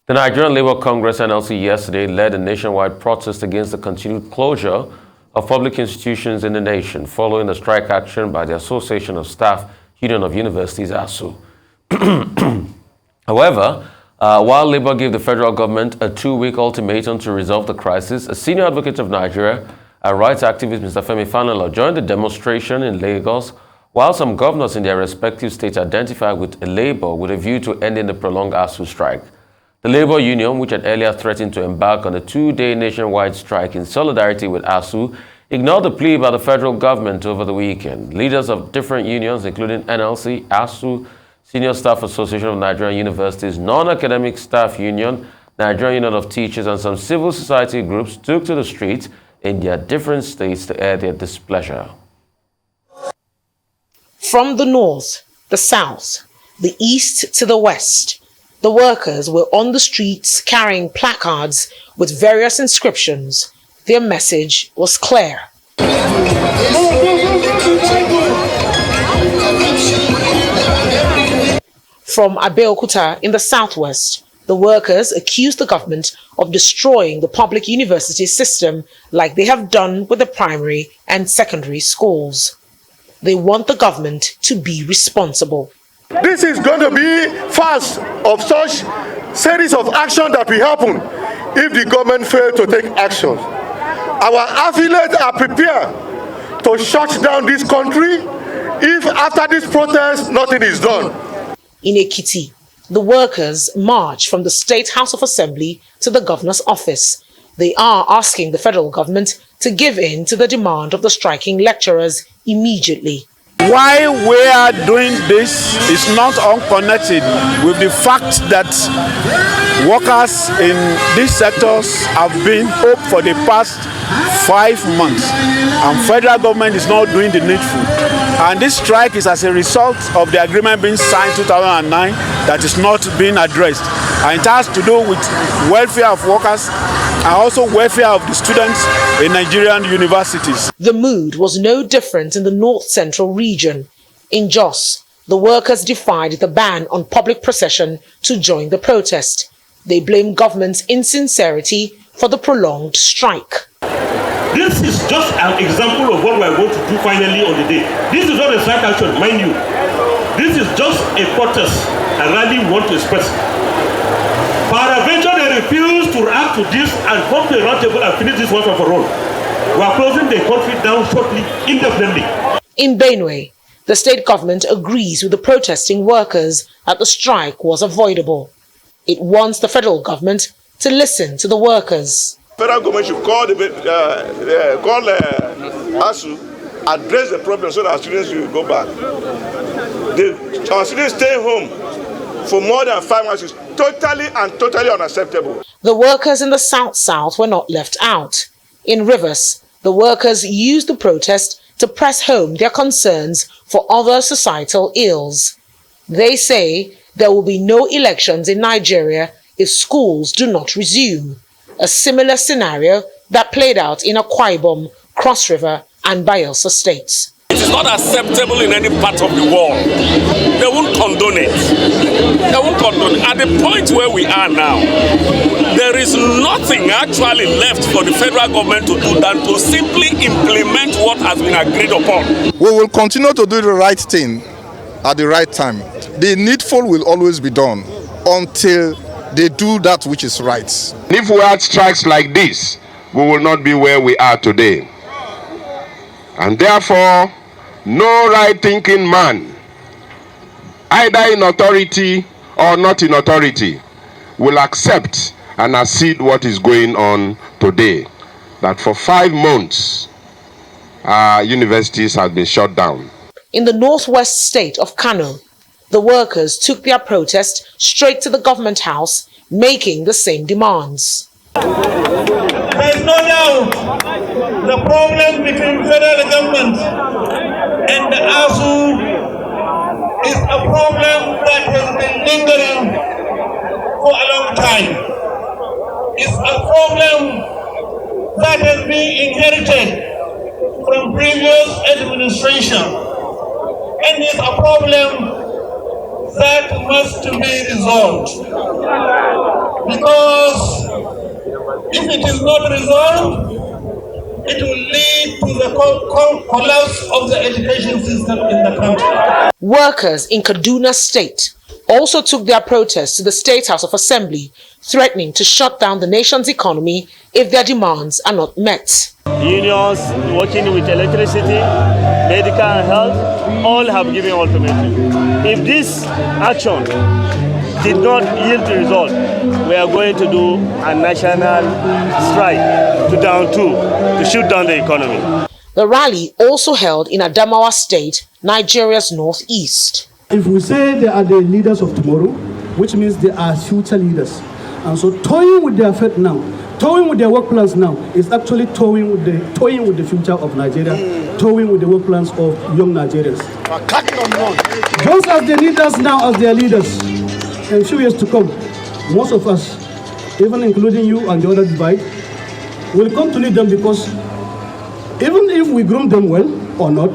The Nigerian Labour Congress (NLC) yesterday led a nationwide protest against the continued closure of public institutions in the nation following the strike action by the Association of Staff Union of Universities (ASU). However, while Labour gave the federal government a 2-week ultimatum to resolve the crisis, a senior advocate of Nigeria and rights activist Mr. Femi Fanala joined the demonstration in Lagos, while some governors in their respective states identified with Labour with a view to ending the prolonged ASU strike. The Labour Union, which had earlier threatened to embark on a 2-day nationwide strike in solidarity with ASU, ignored the plea by the federal government over the weekend. Leaders of different unions, including NLC, ASU, Senior Staff Association of Nigerian Universities, Non-Academic Staff Union, Nigerian Union of Teachers, and some civil society groups took to the streets in their different states to air their displeasure. From the north, the south, the east to the west, the workers were on the streets carrying placards with various inscriptions. Their message was clear. From Abeokuta in the southwest, the workers accused the government of destroying the public university system like they have done with the primary and secondary schools. They want the government to be responsible. This is going to be first of such series of action that will happen if the government fails to take action. Our affiliates are prepared to shut down this country if after this protest nothing is done. In Ekiti, the workers marched from the State House of Assembly to the governor's office. They are asking the federal government to give in to the demand of the striking lecturers immediately. Why we are doing this is not unconnected with the fact that workers in these sectors have been up for the past 5 months and federal government is not doing the needful. And this strike is as a result of the agreement being signed in 2009 that is not being addressed. And it has to do with welfare of workers and also welfare of the students in Nigerian universities. The mood was no different in the north-central region. In Jos, the workers defied the ban on public procession to join the protest. They blame government's insincerity for the prolonged strike. This is just an example of what we are going to do finally on the day. This is not a strike action, mind you. This is just a protest, a rally we want to express. Peradventure they refuse to react to this and come to a round table and finish this once and for all. We are closing the country down shortly, indefinitely. In Benue, the state government agrees with the protesting workers that the strike was avoidable. It wants the federal government to listen to the workers. Federal government should call ASU, address the problem so that our students will go back. Our students stay home for more than 5 months is totally unacceptable. The workers in the South were not left out. In Rivers, the workers used the protest to press home their concerns for other societal ills. They say there will be no elections in Nigeria if schools do not resume. A similar scenario that played out in Akwa Ibom, Cross River and Bayelsa states. It is not acceptable in any part of the world. They won't condone it. They won't condone it. At the point where we are now, there is nothing actually left for the federal government to do than to simply implement what has been agreed upon. We will continue to do the right thing at the right time. The needful will always be done until they do that which is right. If we had strikes like this, we will not be where we are today. And therefore, no right-thinking man, either in authority or not in authority, will accept and accede what is going on today. That for 5 months, our universities have been shut down. In the northwest state of Kano, the workers took their protest straight to the government house, making the same demands. There is no doubt the problem between federal government and the ASU is a problem that has been lingering for a long time. It's a problem that has been inherited from previous administration. And it's a problem that must be resolved. Because if it is not resolved, it will lead to the collapse of the education system in the country. Workers in Kaduna State also took their protest to the State House of Assembly, threatening to shut down the nation's economy if their demands are not met. Unions working with electricity, medical and health, all have given ultimatum. If this action did not yield the result, we are going to do a national strike to shoot down the economy. The rally also held in Adamawa State, Nigeria's northeast. If we say they are the leaders of tomorrow, which means they are future leaders. And so toying with their fate now, toying with their work plans now, is actually toying with the future of Nigeria, toying with the work plans of young Nigerians. Just as they need us now as their leaders, in a few years to come, most of us, even including you and the other divide, will come to need them, because even if we groom them well or not,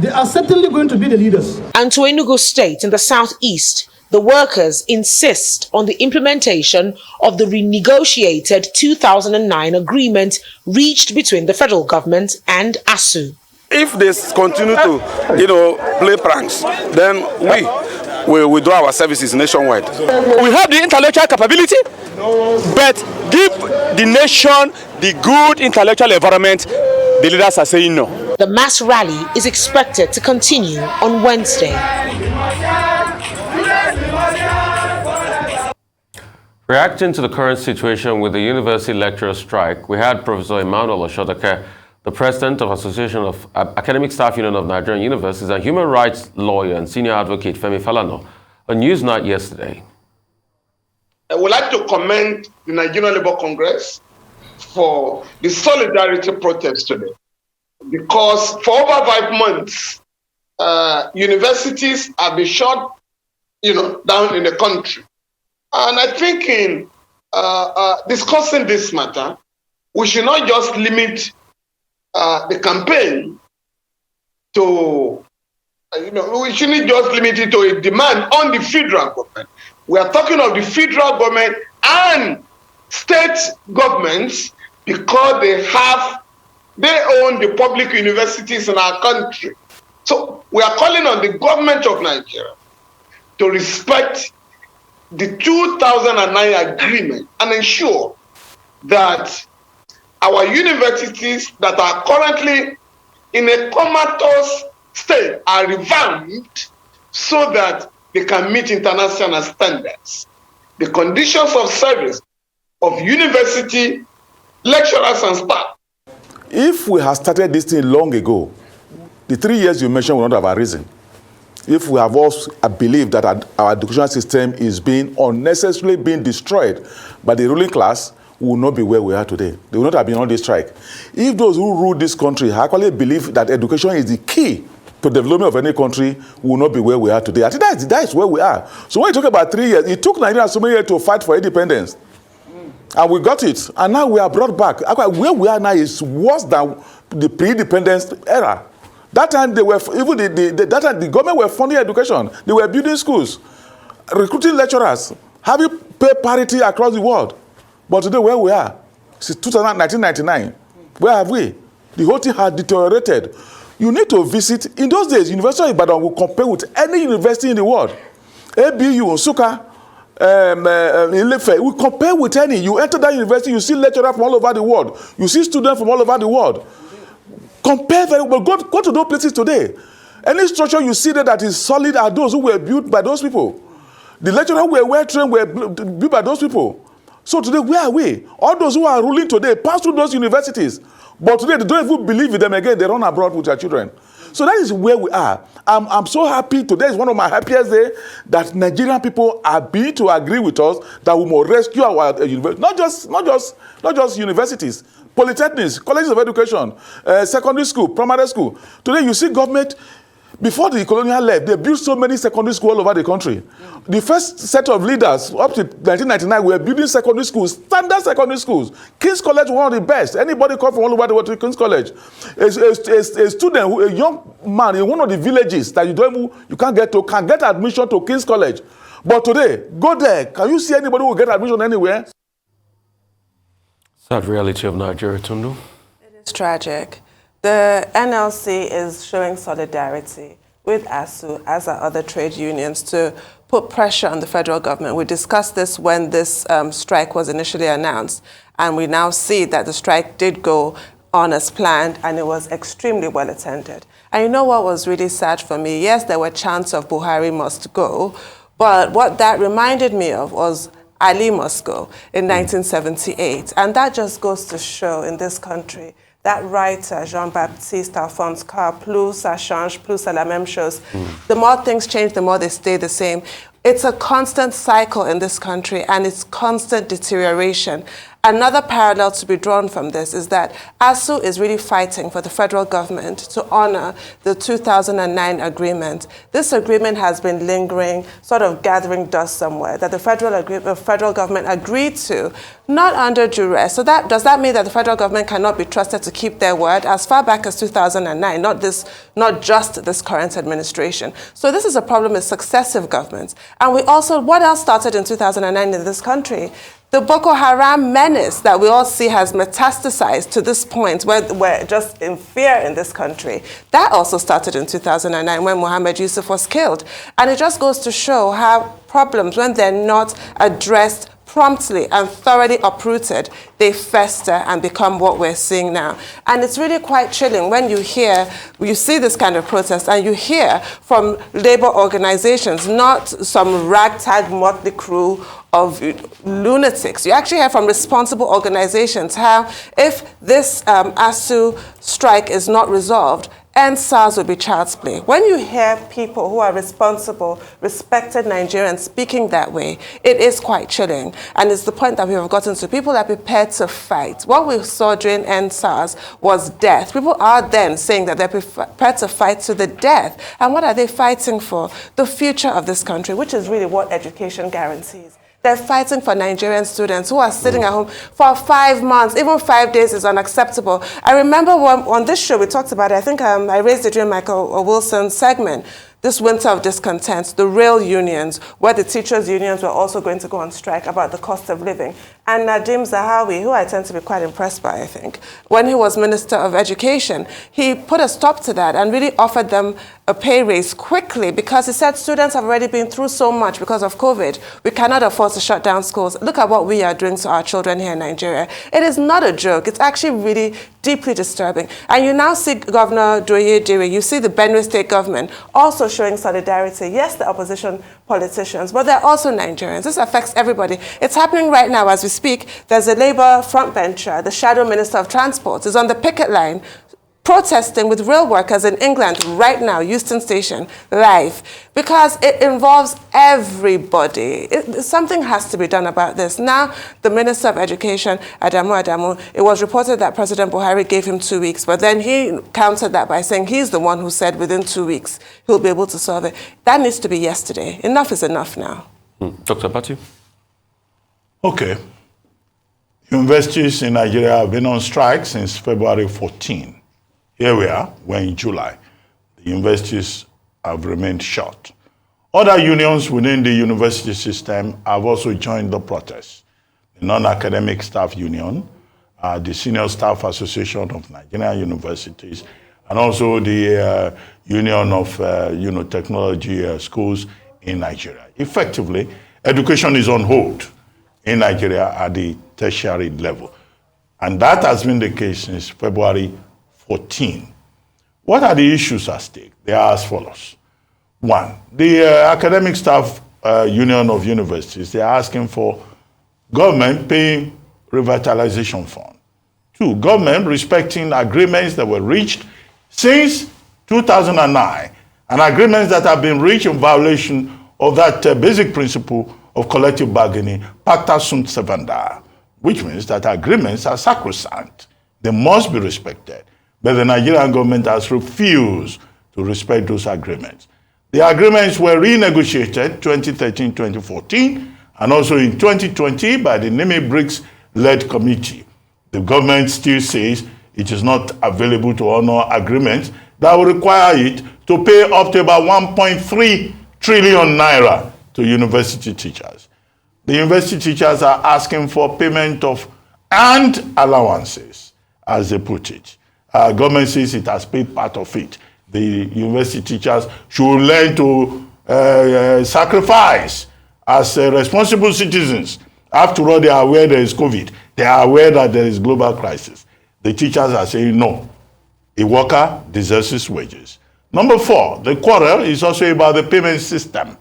they are certainly going to be the leaders. And to Enugu State in the southeast, the workers insist on the implementation of the renegotiated 2009 agreement reached between the federal government and ASU. If they continue to, play pranks, then we withdraw our services nationwide. We have the intellectual capability, but give the nation the good intellectual environment, the leaders are saying no. The mass rally is expected to continue on Wednesday. Reacting to the current situation with the university lecturer strike, we had Professor Emmanuel Oshodake, the president of Association of Academic Staff Union of Nigerian Universities, and human rights lawyer and senior advocate Femi Falana on Newsnight yesterday. I would like to commend the Nigerian Labour Congress for the solidarity protest today, because for over 5 months, universities have been shut, down in the country. And I think in discussing this matter, we should not just limit the campaign to, we shouldn't just limit it to a demand on the federal government. We are talking of the federal government and state governments, because they own the public universities in our country. So we are calling on the government of Nigeria to respect the 2009 agreement and ensure that our universities that are currently in a comatose state are revamped so that they can meet international standards. The conditions of service of university lecturers and staff. If we had started this thing long ago, the 3 years you mentioned would not have arisen. If we have also believed that our education system is being unnecessarily being destroyed by the ruling class, we will not be where we are today. They would not have been on this strike. If those who rule this country actually believe that education is the key to the development of any country, we will not be where we are today. I think that is where we are. So when you talk about 3 years, it took Nigeria so many years to fight for independence. And we got it. And now we are brought back. Where we are now is worse than the pre-independence era. That time they were that time the government were funding education. They were building schools, recruiting lecturers, having pay parity across the world. But today where we are, since 1999, where have we? The whole thing has deteriorated. You need to visit. In those days, University of Ibadan will compare with any university in the world. ABU, Nsukka, Ilefe, we compare with any. You enter that university, you see lecturers from all over the world. You see students from all over the world. Compare very well. Go to those places today. Any structure you see there that is solid are those who were built by those people. The lecturers who were well trained were built by those people. So today, where are we? All those who are ruling today pass through those universities. But today, they don't even believe in them again. They run abroad with their children. So that is where we are. I'm so happy. Today is one of my happiest days that Nigerian people are beginning to agree with us that we must rescue our universities. Not just universities. Polytechnics, colleges of education, secondary school, primary school. Today you see government Before the colonial left, they built so many secondary schools all over the country. The first set of leaders, up to 1999, were building secondary schools, standard secondary schools. King's College, one of the best. Anybody come from all over the world to King's College. A student, a young man in one of the villages that you can't get to, can get admission to King's College. But today, go there. Can you see anybody who will get admission anywhere? Sad reality of Nigeria, Tundu. It's tragic. The NLC is showing solidarity with ASU, as are other trade unions, to put pressure on the federal government. We discussed this when this strike was initially announced, and we now see that the strike did go on as planned, and it was extremely well attended. And you know what was really sad for me? Yes, there were chants of Buhari must go, but what that reminded me of was Ali must go in 1978. And that just goes to show in this country that writer, Jean-Baptiste Alphonse Carr, plus ça change, plus c'est la même chose. The more things change, the more they stay the same. It's a constant cycle in this country, and it's constant deterioration. Another parallel to be drawn from this is that ASU is really fighting for the federal government to honor the 2009 agreement. This agreement has been lingering, sort of gathering dust somewhere, that the federal government agreed to, not under duress. So does that mean that the federal government cannot be trusted to keep their word as far back as 2009, not just this current administration? So this is a problem with successive governments. And we also, what else started in 2009 in this country? The Boko Haram menace that we all see has metastasized to this point where we're just in fear in this country. That also started in 2009 when Mohammed Yusuf was killed. And it just goes to show how problems, when they're not addressed promptly and thoroughly uprooted, they fester and become what we're seeing now. And it's really quite chilling when you see this kind of protest and you hear from labor organizations, not some ragtag motley crew of lunatics. You actually hear from responsible organizations how if this ASU strike is not resolved, SARS will be child's play. When you hear people who are responsible, respected Nigerians speaking that way, it is quite chilling. And it's the point that we have gotten to. People are prepared to fight. What we saw during SARS was death. People are then saying that they're prepared to fight to the death. And what are they fighting for? The future of this country, which is really what education guarantees. They're fighting for Nigerian students who are sitting at home for 5 months. Even 5 days is unacceptable. I remember on this show we talked about it. I think I raised it during Michael Wilson's segment. This winter of discontent, the rail unions, where the teachers' unions were also going to go on strike about the cost of living. And Nadim Zahawi, who I tend to be quite impressed by, I think, when he was Minister of Education, he put a stop to that and really offered them a pay raise quickly because he said students have already been through so much because of COVID. We cannot afford to shut down schools. Look at what we are doing to our children here in Nigeria. It is not a joke. It's actually really deeply disturbing. And you now see Governor Doye Diri, you see the Benue State government also showing solidarity. Yes, the opposition politicians, but they're also Nigerians. This affects everybody. It's happening right now as we speak. There's a Labour frontbencher, the Shadow Minister of Transport, is on the picket line protesting with rail workers in England right now, Euston Station, live, because it involves everybody. Something has to be done about this. Now, the Minister of Education, Adamu, it was reported that President Buhari gave him 2 weeks, but then he countered that by saying he's the one who said within 2 weeks he'll be able to solve it. That needs to be yesterday. Enough is enough now. Dr. Batu? Okay. Universities in Nigeria have been on strike since February 14. Here we are, we're in July. The universities have remained shut. Other unions within the university system have also joined the protest. The Non-Academic Staff Union, the Senior Staff Association of Nigerian Universities, and also the Union of Technology Schools in Nigeria. Effectively, education is on hold in Nigeria at the tertiary level. And that has been the case since February 14. What are the issues at stake? They are as follows. One, the Academic Staff Union of Universities, they are asking for government paying revitalization fund. Two, government respecting agreements that were reached since 2009 and agreements that have been reached in violation of that basic principle of collective bargaining, pacta sunt servanda, which means that agreements are sacrosanct. They must be respected. But the Nigerian government has refused to respect those agreements. The agreements were renegotiated 2013-2014 and also in 2020 by the NIMI BRICS-led committee. The government still says it is not available to honor agreements that will require it to pay up to about 1.3 trillion naira to university teachers. The university teachers are asking for payment of earned allowances, as they put it. Government says it has paid part of it. The university teachers should learn to sacrifice as responsible citizens. After all, they are aware there is COVID. They are aware that there is global crisis. The teachers are saying no. A worker deserves his wages. Number 4, the quarrel is also about the payment system.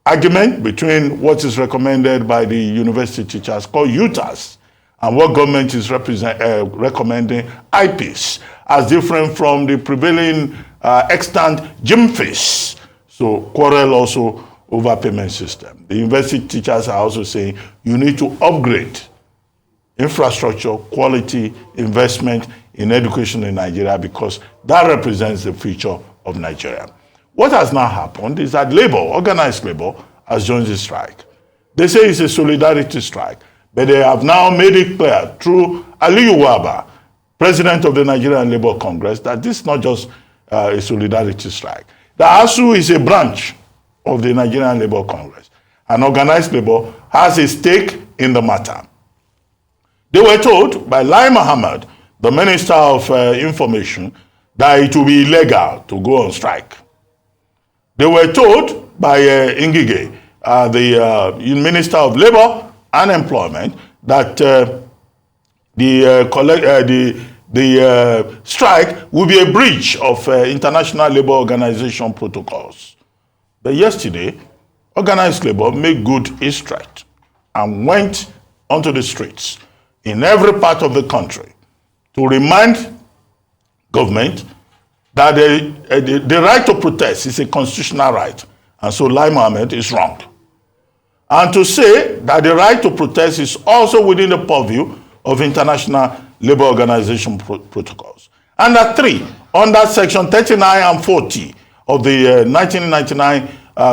Argument between what is recommended by the university teachers called UTAS and what government is recommending IPs as different from the prevailing extant GIMFIS. So quarrel also over payment system. The university teachers are also saying you need to upgrade infrastructure, quality, investment in education in Nigeria because that represents the future of Nigeria. What has now happened is that labor, organized labor, has joined the strike. They say it's a solidarity strike, but they have now made it clear through Aliyu Waba, president of the Nigerian Labour Congress, that this is not just a solidarity strike. The ASU is a branch of the Nigerian Labour Congress, and organized labor has a stake in the matter. They were told by Lai Mohammed, the Minister of Information, that it will be illegal to go on strike. They were told by Ngige, the Minister of Labor and Employment, that the strike will be a breach of International Labour Organization protocols. But yesterday, organized labor made good its threat and went onto the streets in every part of the country to remind government that the right to protest is a constitutional right, and so Lai Mohammed is wrong. And to say that the right to protest is also within the purview of International Labour Organization protocols. And that 3, under Section 39 and 40 of the 1999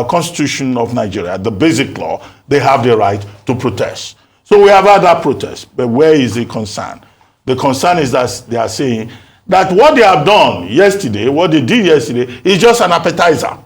Constitution of Nigeria, the basic law, they have the right to protest. So we have had that protest, but where is the concern? The concern is that they are saying that what they have done yesterday, what they did yesterday, is just an appetizer.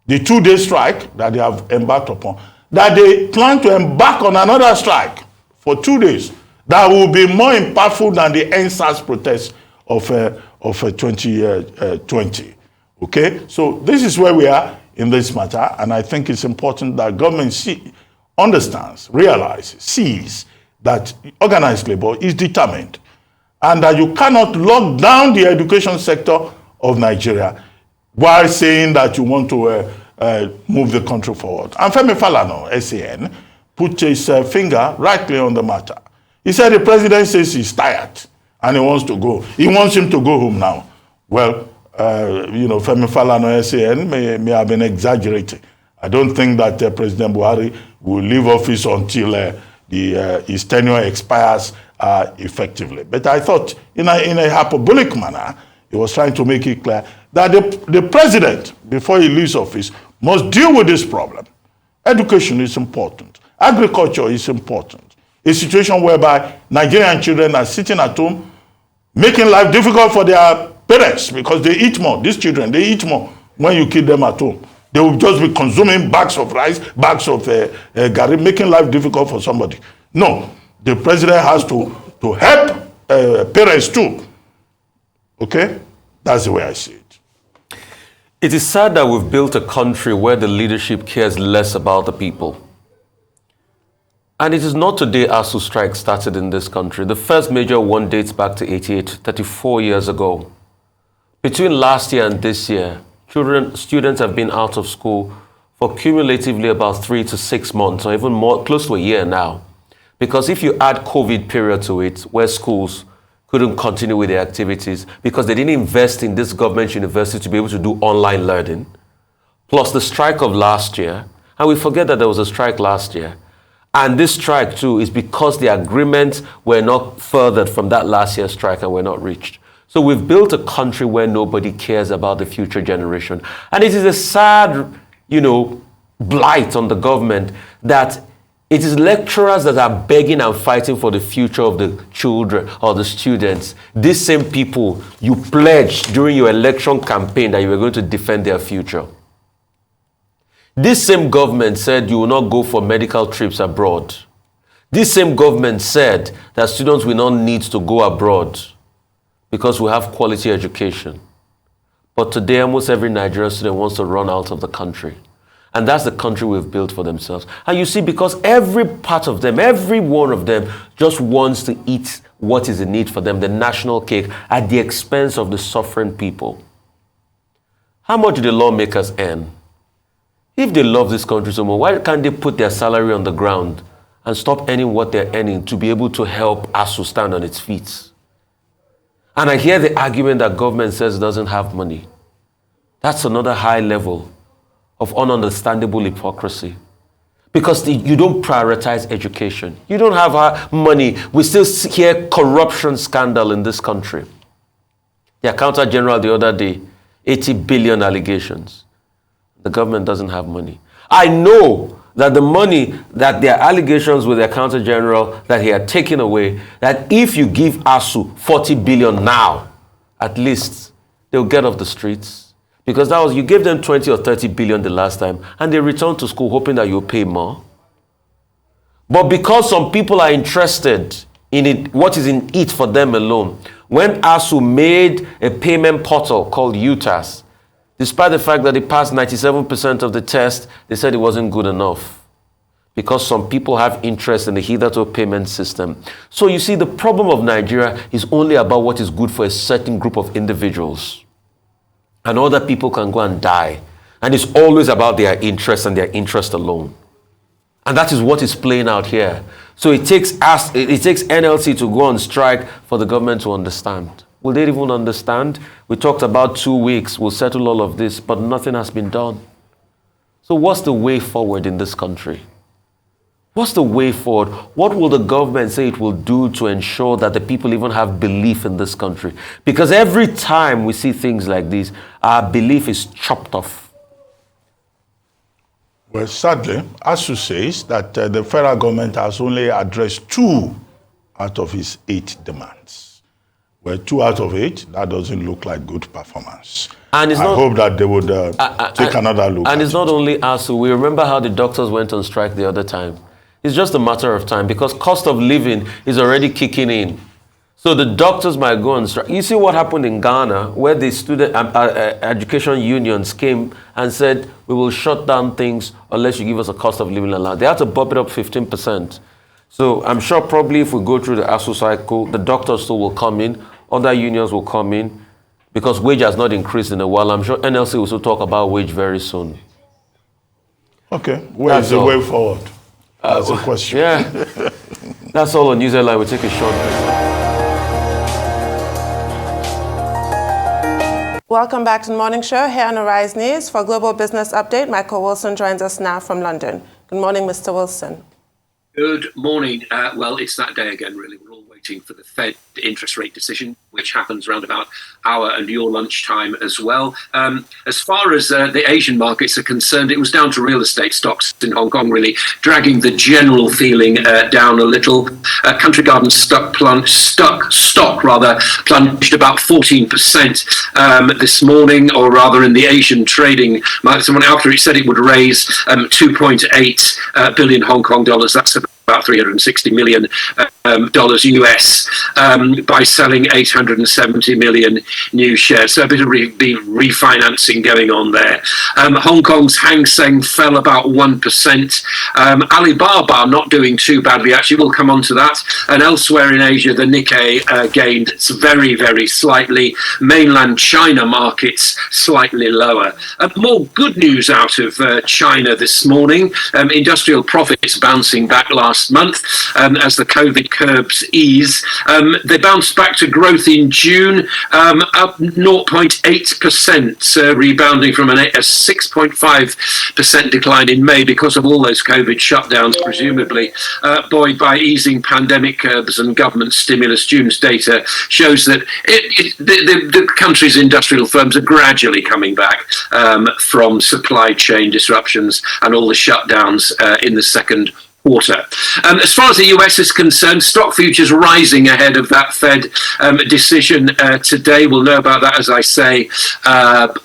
The 2-day strike that they have embarked upon, that they plan to embark on another strike for 2 days that will be more impactful than the NSAS protest of 2020. Okay, so this is where we are in this matter, and I think it's important that government understands, realizes, sees that organized labor is determined and that you cannot lock down the education sector of Nigeria while saying that you want to move the country forward. And Femi Falana, SAN, put his finger rightly on the matter. He said the president says he's tired and he wants to go. He wants him to go home now. Well, Femi Falana, SAN may have been exaggerating. I don't think that President Buhari will leave office until his tenure expires effectively. But I thought, in a hyperbolic manner, he was trying to make it clear that the president, before he leaves office, must deal with this problem. Education is important. Agriculture is important. A situation whereby Nigerian children are sitting at home, making life difficult for their parents because they eat more. These children, they eat more when you keep them at home. They will just be consuming bags of rice, bags of gari, making life difficult for somebody. No, the president has to help parents too. Okay? That's the way I see it. It is sad that we've built a country where the leadership cares less about the people. And it is not today ASU strike started in this country. The first major one dates back to 34 years ago. Between last year and this year, students have been out of school for cumulatively about 3 to 6 months, or even more, close to a year now. Because if you add COVID period to it, where schools couldn't continue with their activities because they didn't invest in this government university to be able to do online learning, plus the strike of last year, and we forget that there was a strike last year, and this strike too is because the agreements were not furthered from that last year's strike and were not reached. So we've built a country where nobody cares about the future generation. And it is a sad, blight on the government that it is lecturers that are begging and fighting for the future of the children or the students. These same people, you pledged during your election campaign that you were going to defend their future. This same government said you will not go for medical trips abroad. This same government said that students will not need to go abroad because we have quality education. But today, almost every Nigerian student wants to run out of the country. And that's the country we've built for themselves. And you see, because every part of them, every one of them just wants to eat what is in need for them, the national cake, at the expense of the suffering people. How much do the lawmakers earn? If they love this country so much, why can't they put their salary on the ground and stop earning what they're earning to be able to help ASU stand on its feet? And I hear the argument that government says it doesn't have money. That's another high level of ununderstandable hypocrisy. Because you don't prioritize education. You don't have money. We still hear corruption scandal in this country. The Accountant General the other day, 80 billion allegations. The government doesn't have money. I know that the money that their allegations with the Accountant General that he had taken away, that if you give ASU 40 billion now, at least they'll get off the streets. Because you gave them 20 or 30 billion the last time, and they returned to school hoping that you'll pay more. But because some people are interested in it, what is in it for them alone, when ASU made a payment portal called UTAS, despite the fact that it passed 97% of the test, they said it wasn't good enough. Because some people have interest in the hitherto payment system. So you see, the problem of Nigeria is only about what is good for a certain group of individuals. And other people can go and die. And it's always about their interest and their interest alone. And that is what is playing out here. So it takes NLC to go on strike for the government to understand. Will they even understand? We talked about 2 weeks. We'll settle all of this, but nothing has been done. So what's the way forward in this country? What's the way forward? What will the government say it will do to ensure that the people even have belief in this country? Because every time we see things like this, our belief is chopped off. Well, sadly, ASU says that the federal government has only addressed 2 out of its 8 demands. Well, 2 out of 8, that doesn't look like good performance. And I hope that they would take another look. And it's not only ASU. We remember how the doctors went on strike the other time. It's just a matter of time because cost of living is already kicking in. So the doctors might go on strike. You see what happened in Ghana where the student education unions came and said, we will shut down things unless you give us a cost of living allowance. They had to bump it up 15%. So I'm sure probably if we go through the ASU cycle, the doctors still will come in, other unions will come in because wage has not increased in a while. I'm sure NLC will still talk about wage very soon. Okay, where is the way forward? That's a question. Yeah. That's all on News Headline. We'll take a short break. Welcome back to the Morning Show here on Arise News. For Global Business Update, Michael Wilson joins us now from London. Good morning, Mr. Wilson. Good morning. Well, it's that day again, really. We're all waiting for the Fed interest rate decision, which happens around about our and your lunchtime as well. As far as the Asian markets are concerned, it was down to real estate stocks in Hong Kong, really, dragging the general feeling down a little. Country Garden stock plunged about 14% this morning, or rather in the Asian trading market, after it said it would raise 2.8 billion Hong Kong dollars. That's about $360 million US by selling 870 million new shares. So a bit of refinancing going on there. Hong Kong's Hang Seng fell about 1%. Alibaba not doing too badly, actually. We'll come on to that. And elsewhere in Asia, the Nikkei gained very, very slightly. Mainland China markets slightly lower. More good news out of China this morning. Industrial profits bouncing back last last month as the COVID curbs ease. They bounced back to growth in June, up 0.8%, rebounding from a 6.5% decline in May because of all those COVID shutdowns, presumably buoyed by easing pandemic curbs and government stimulus. June's data shows that the country's industrial firms are gradually coming back from supply chain disruptions and all the shutdowns in the second quarter. As far as the US is concerned, stock futures rising ahead of that Fed decision today. We'll know about that, as I say,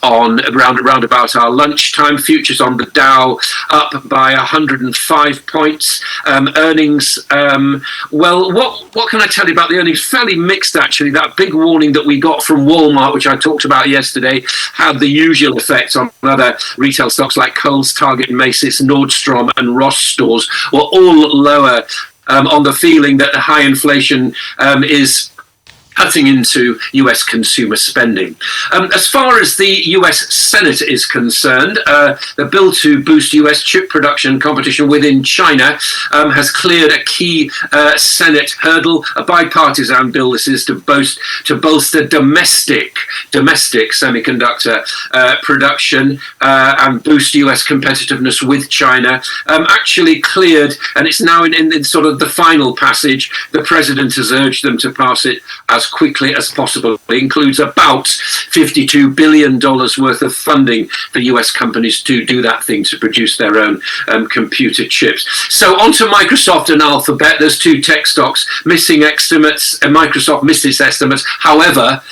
on around about our lunchtime. Futures on the Dow up by 105 points. Earnings, well, what can I tell you about the earnings? Fairly mixed, actually. That big warning that we got from Walmart, which I talked about yesterday, had the usual effect on other retail stocks like Kohl's, Target, Macy's, Nordstrom and Ross stores, were all lower on the feeling that the high inflation is cutting into US consumer spending. As far as the US Senate is concerned, the bill to boost US chip production competition within China has cleared a key Senate hurdle, a bipartisan bill this is to bolster domestic semiconductor production and boost US competitiveness with China. Actually cleared, and it's now in sort of the final passage. The president has urged them to pass it as quickly as possible. It includes about $52 billion worth of funding for US companies to do that thing, to produce their own computer chips. So on to Microsoft and Alphabet. There's two tech stocks missing estimates, and Microsoft missed its estimates. However,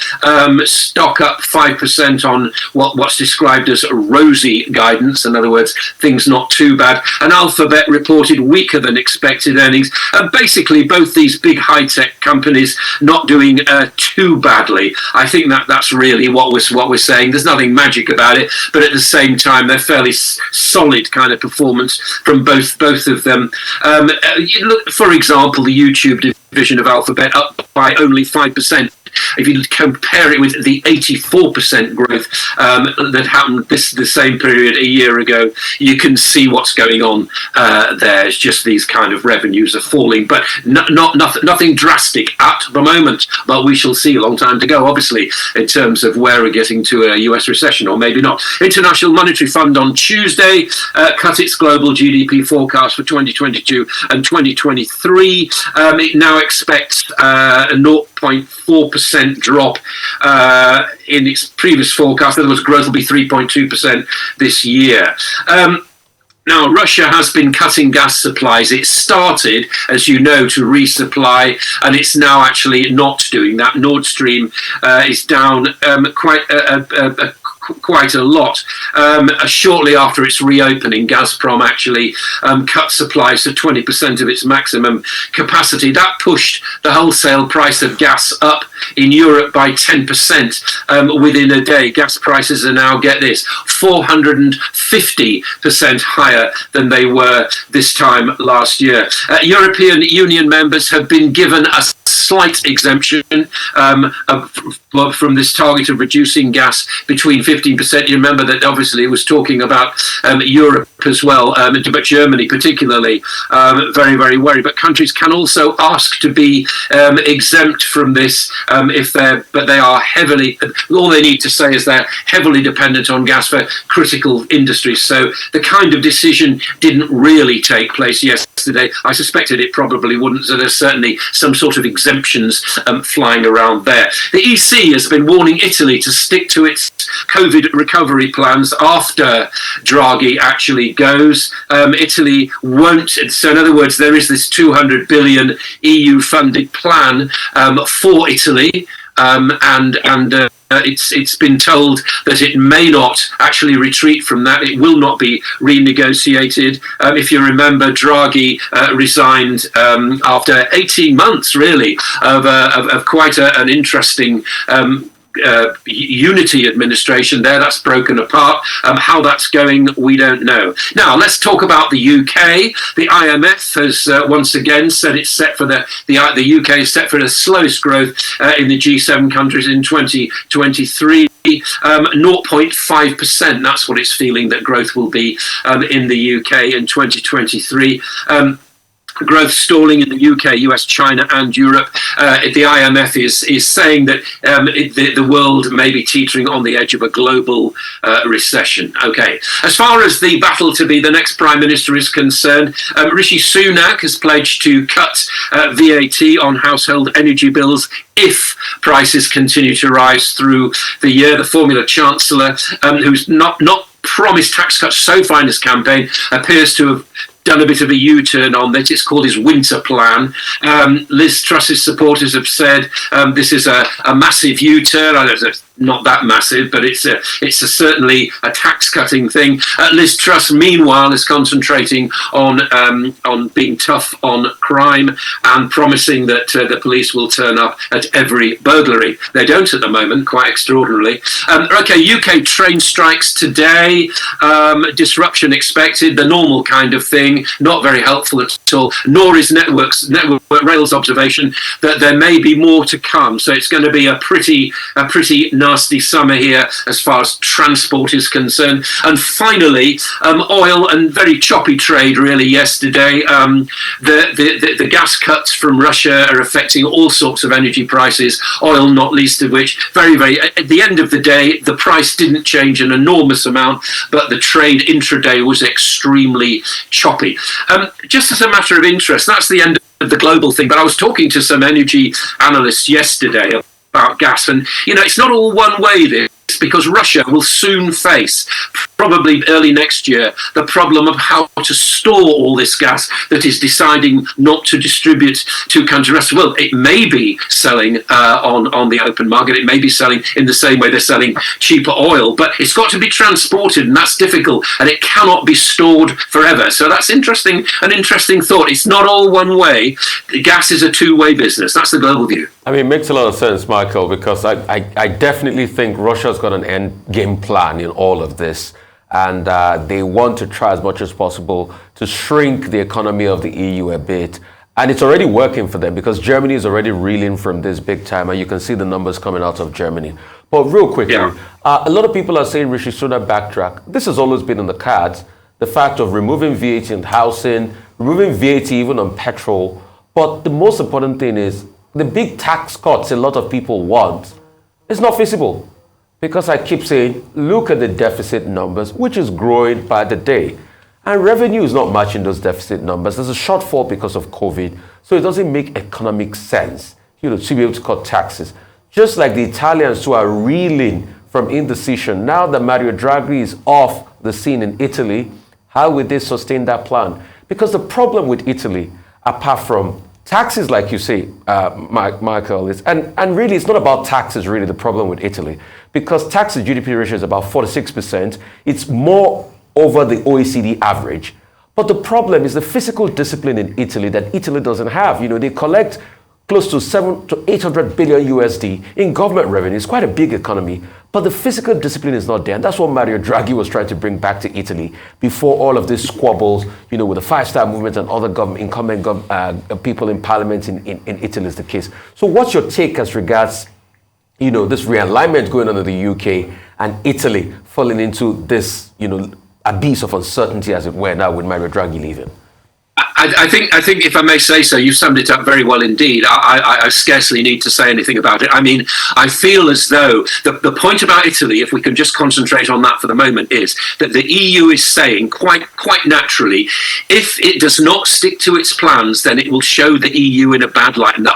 stock up 5% on what's described as rosy guidance. In other words, things not too bad. And Alphabet reported weaker than expected earnings. Basically, both these big high-tech companies not doing too badly. I think that's really what we're saying. There's nothing magic about it, but at the same time, they're fairly solid kind of performance from both of them. Look, for example, the YouTube division of Alphabet up by only 5%. If you compare it with the 84% growth that happened the same period a year ago, you can see what's going on there. It's just these kind of revenues are falling, but nothing drastic at the moment. But we shall see. A long time to go, obviously, in terms of where we're getting to a US recession, or maybe not. International Monetary Fund on Tuesday cut its global GDP forecast for 2022 and 2023. It now expects a 0.4% drop in its previous forecast. In other words, growth will be 3.2% this year. Now, Russia has been cutting gas supplies. It started, as you know, to resupply, and it's now actually not doing that. Nord Stream is down quite a lot. Shortly after its reopening, Gazprom actually cut supplies to 20% of its maximum capacity. That pushed the wholesale price of gas up in Europe by 10% within a day. Gas prices are now, get this, 450% higher than they were this time last year. European Union members have been given a slight exemption from this target of reducing gas between 15%. You remember that obviously it was talking about Europe as well, but Germany particularly, very, very worried. But countries can also ask to be exempt from this but they are heavily, all they need to say is they're heavily dependent on gas for critical industries. So the kind of decision didn't really take place yesterday. I suspected it probably wouldn't, so there's certainly some sort of exemptions flying around there. The EC has been warning Italy to stick to its COVID recovery plans after Draghi actually goes. Italy won't. So in other words, there is this 200 billion EU funded plan for Italy, and it's been told that it may not actually retreat from that. It will not be renegotiated. If you remember, Draghi resigned after 18 months, really, of quite an interesting unity administration there. That's broken apart. How that's going, we don't know. Now, let's talk about the UK. The IMF has once again said it's set for the UK is set for the slowest growth in the G7 countries in 2023. 0.5%. That's what it's feeling that growth will be in the UK in 2023. growth stalling in the UK, US, China, and Europe. The IMF is saying that the world may be teetering on the edge of a global recession. Okay. As far as the battle to be the next Prime Minister is concerned, Rishi Sunak has pledged to cut VAT on household energy bills if prices continue to rise through the year. The Formula Chancellor, who's not promised tax cuts so far in his campaign, appears to have done a bit of a U-turn on that. It's called his winter plan. Liz Truss's supporters have said this is a massive U-turn. Not that massive, but it's certainly a tax-cutting thing. Liz Truss, meanwhile, is concentrating on being tough on crime and promising that the police will turn up at every burglary. They don't at the moment, quite extraordinarily. UK train strikes today. Disruption expected, the normal kind of thing. Not very helpful at all. Nor is Network Rail's observation that there may be more to come. So it's going to be a pretty nasty summer here as far as transport is concerned. And finally, oil and very choppy trade really yesterday. The gas cuts from Russia are affecting all sorts of energy prices, oil not least of which. Very, at the end of the day, the price didn't change an enormous amount, but the trade intraday was extremely choppy. Just as a matter of interest, that's the end of the global thing, but I was talking to some energy analysts yesterday about gas, and it's not all one way this, because Russia will soon face, probably early next year, the problem of how to store all this gas that is deciding not to distribute to countries. The rest of the world. It may be selling on the open market. It may be selling in the same way they're selling cheaper oil, but it's got to be transported, and that's difficult, and it cannot be stored forever. So that's an interesting thought. It's not all one way. Gas is a two-way business. That's the global view. I mean, it makes a lot of sense, Michael, because I definitely think Russia's got an end game plan in all of this. And they want to try as much as possible to shrink the economy of the EU a bit. And it's already working for them because Germany is already reeling from this big time. And you can see the numbers coming out of Germany. But real quickly, a lot of people are saying Rishi Sunak backtrack. This has always been in the cards. The fact of removing VAT on housing, removing VAT even on petrol. But the most important thing is the big tax cuts a lot of people want is not feasible. Because I keep saying, look at the deficit numbers, which is growing by the day. And revenue is not matching those deficit numbers. There's a shortfall because of COVID. So it doesn't make economic sense, to be able to cut taxes. Just like the Italians who are reeling from indecision. Now that Mario Draghi is off the scene in Italy, how will they sustain that plan? Because the problem with Italy, apart from taxes, like you say, Michael, is, and really it's not about taxes, really, the problem with Italy. Because tax to GDP ratio is about 46%. It's more over the OECD average. But the problem is the fiscal discipline in Italy that Italy doesn't have. They collect close to 700 to 800 billion USD in government revenue. It's quite a big economy. But the fiscal discipline is not there. And that's what Mario Draghi was trying to bring back to Italy before all of these squabbles, with the Five-Star Movement and other incumbent people in parliament in Italy is the case. So what's your take as regards this realignment going on in the UK and Italy falling into this, abyss of uncertainty, as it were, now with Mario Draghi leaving? I think, if I may say so, you've summed it up very well indeed. I scarcely need to say anything about it. I mean, I feel as though the point about Italy, if we can just concentrate on that for the moment, is that the EU is saying quite naturally, if it does not stick to its plans, then it will show the EU in a bad light. And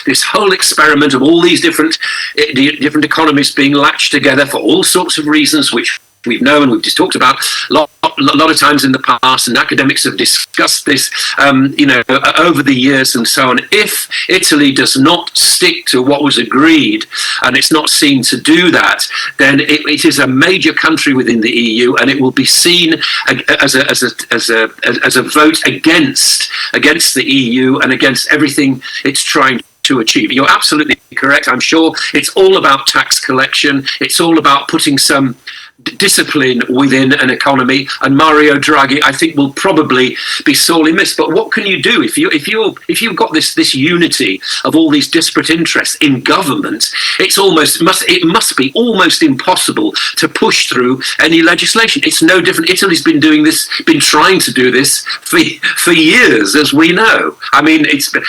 this whole experiment of all these different economies being latched together for all sorts of reasons, which we've known and we've just talked about a lot of times in the past, and academics have discussed this, over the years and so on. If Italy does not stick to what was agreed, and it's not seen to do that, then it is a major country within the EU, and it will be seen as a vote against the EU and against everything it's trying to achieve. You're absolutely correct. I'm sure it's all about tax collection. It's all about putting some discipline within an economy, and Mario Draghi, I think, will probably be sorely missed. But what can you do if you've got this unity of all these disparate interests in government? It must be almost impossible to push through any legislation. It's no different. Italy's been trying to do this for years, as we know. I mean,